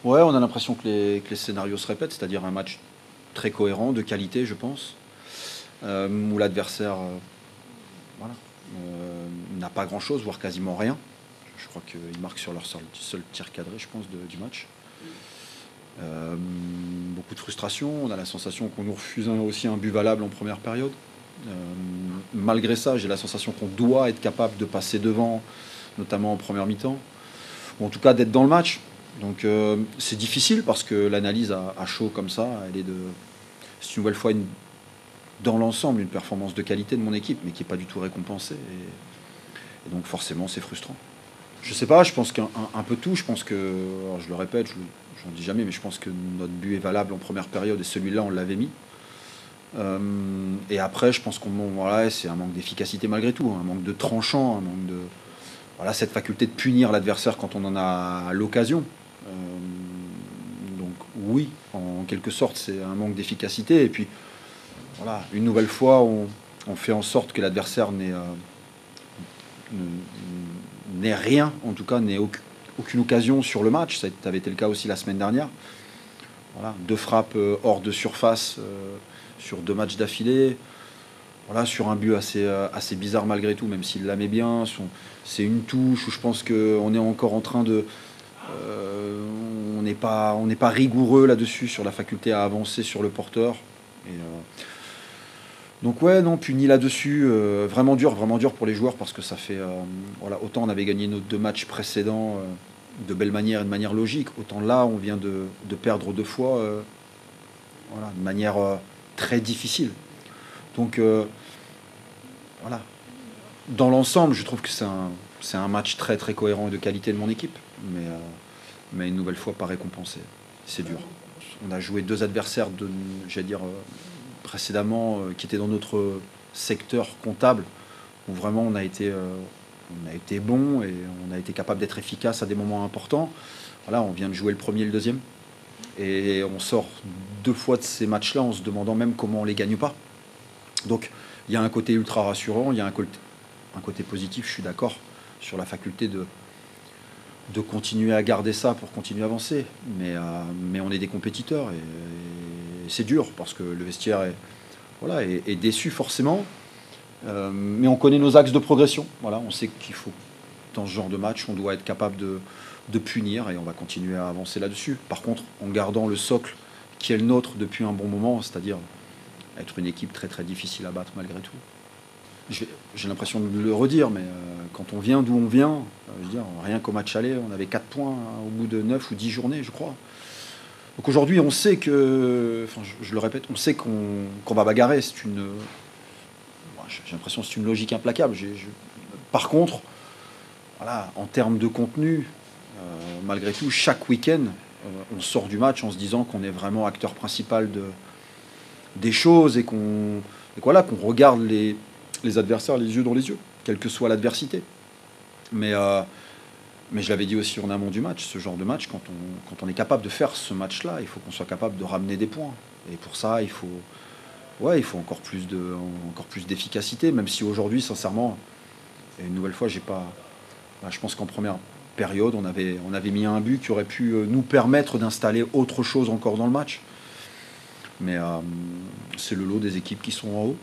Ouais, on a l'impression que les scénarios se répètent, c'est-à-dire un match très cohérent, de qualité, je pense, où l'adversaire voilà, n'a pas grand-chose, voire quasiment rien. Je crois qu'ils marquent sur leur seul tir cadré, je pense, du match. Beaucoup de frustration. On a la sensation qu'on nous refuse aussi un but valable en première période. Malgré ça, j'ai la sensation qu'on doit être capable de passer devant, notamment en première mi-temps, ou en tout cas d'être dans le match. Donc c'est difficile parce que l'analyse à chaud comme ça, c'est une nouvelle fois dans l'ensemble une performance de qualité de mon équipe, mais qui n'est pas du tout récompensée. Et donc forcément, c'est frustrant. Je sais pas, je pense qu'un peu tout. Je pense que, alors je le répète, j'en dis jamais, mais je pense que notre but est valable en première période et celui-là, on l'avait mis. Et après, je pense voilà, c'est un manque d'efficacité malgré tout, un manque de tranchant, un manque de voilà, cette faculté de punir l'adversaire quand on en a l'occasion. Donc oui, en quelque sorte, c'est un manque d'efficacité. Et puis voilà, une nouvelle fois, on fait en sorte que l'adversaire n'ait rien, en tout cas, n'ait aucune occasion sur le match. Ça avait été le cas aussi la semaine dernière. Voilà, 2 frappes hors de surface sur 2 matchs d'affilée. Voilà, sur un but assez bizarre malgré tout, même s'il la met bien. C'est une touche où je pense qu'on est encore en train de... on n'est pas rigoureux là-dessus sur la faculté à avancer sur le porteur. Donc ouais, non, puni là-dessus, vraiment dur pour les joueurs parce que ça fait... voilà, autant on avait gagné nos 2 matchs précédents de belle manière et de manière logique, autant là on vient de perdre 2 fois voilà, de manière très difficile. Donc voilà, dans l'ensemble, je trouve que c'est un match très très cohérent et de qualité de mon équipe, mais une nouvelle fois pas récompensé. C'est dur. On a joué 2 adversaires, j'allais dire, précédemment, qui étaient dans notre secteur comptable, où vraiment on a été bon et on a été capable d'être efficace à des moments importants. Voilà, on vient de jouer le premier et le deuxième. Et on sort 2 fois de ces matchs-là en se demandant même comment on les gagne pas. Donc il y a un côté ultra rassurant, il y a un côté positif, je suis d'accord, sur la faculté de continuer à garder ça pour continuer à avancer. Mais on est des compétiteurs et c'est dur parce que le vestiaire est déçu forcément. Mais on connaît nos axes de progression. Voilà, on sait qu'il faut, dans ce genre de match, on doit être capable de punir et on va continuer à avancer là-dessus. Par contre, en gardant le socle qui est le nôtre depuis un bon moment, c'est-à-dire être une équipe très très difficile à battre malgré tout. J'ai l'impression de le redire, mais quand on vient d'où on vient, je veux dire, rien qu'au match aller, on avait 4 points au bout de 9 ou 10 journées, je crois. Donc aujourd'hui, on sait que, enfin, je le répète, on sait qu'on va bagarrer. J'ai l'impression que c'est une logique implacable. Par contre, voilà, en termes de contenu, malgré tout, chaque week-end, on sort du match en se disant qu'on est vraiment acteur principal des choses et qu'on regarde les adversaires les yeux dans les yeux, quelle que soit l'adversité. Mais je l'avais dit aussi en amont du match, ce genre de match, quand on est capable de faire ce match-là, il faut qu'on soit capable de ramener des points. Et pour ça, il faut encore plus d'efficacité, même si aujourd'hui, sincèrement, et une nouvelle fois, je pense qu'en première période, on avait mis un but qui aurait pu nous permettre d'installer autre chose encore dans le match. Mais c'est le lot des équipes qui sont en haut.